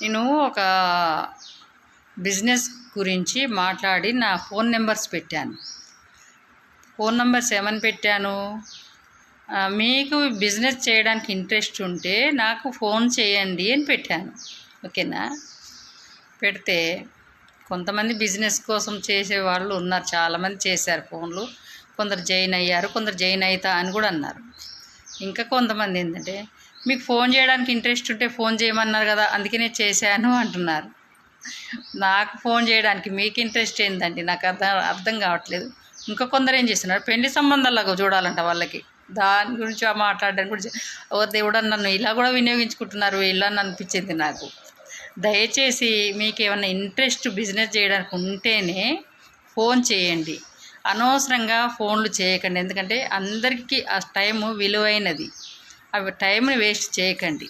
నేను ఒక బిజినెస్ గురించి మాట్లాడి నా ఫోన్ నెంబర్స్ పెట్టాను. ఫోన్ నెంబర్స్ ఏమని పెట్టాను, మీకు బిజినెస్ చేయడానికి ఇంట్రెస్ట్ ఉంటే నాకు ఫోన్ చేయండి అని పెట్టాను. ఓకేనా? పెడితే కొంతమంది బిజినెస్ కోసం చేసే వాళ్ళు ఉన్నారు, చాలామంది చేశారు ఫోన్లు. కొందరు జాయిన్ అయ్యారు, కొందరు జాయిన్ అవుతా అని కూడా అన్నారు. ఇంకా కొంతమంది ఏంటంటే, మీకు ఫోన్ చేయడానికి ఇంట్రెస్ట్ ఉంటే ఫోన్ చేయమన్నారు కదా అందుకే నేను చేశాను అంటున్నారు. నాకు ఫోన్ చేయడానికి మీకు ఇంట్రెస్ట్ ఏంటండి, నాకు అర్థం కావట్లేదు. ఇంకా కొందరు ఏం చేస్తున్నారు, పెళ్లి సంబంధాలకు చూడాలంట వాళ్ళకి, దాని గురించి మాట్లాడడానికి కూడా ఓ దేవుడా నన్ను ఇలా కూడా వినియోగించుకుంటున్నారు వీళ్ళు అని అనిపించింది నాకు. దయచేసి మీకు ఏమైనా ఇంట్రెస్ట్ బిజినెస్ చేయడానికి ఉంటేనే ఫోన్ చేయండి, అనవసరంగా ఫోన్లు చేయకండి. ఎందుకంటే అందరికీ ఆ టైము విలువైనది, అవి టైంని వేస్ట్ చేయకండి.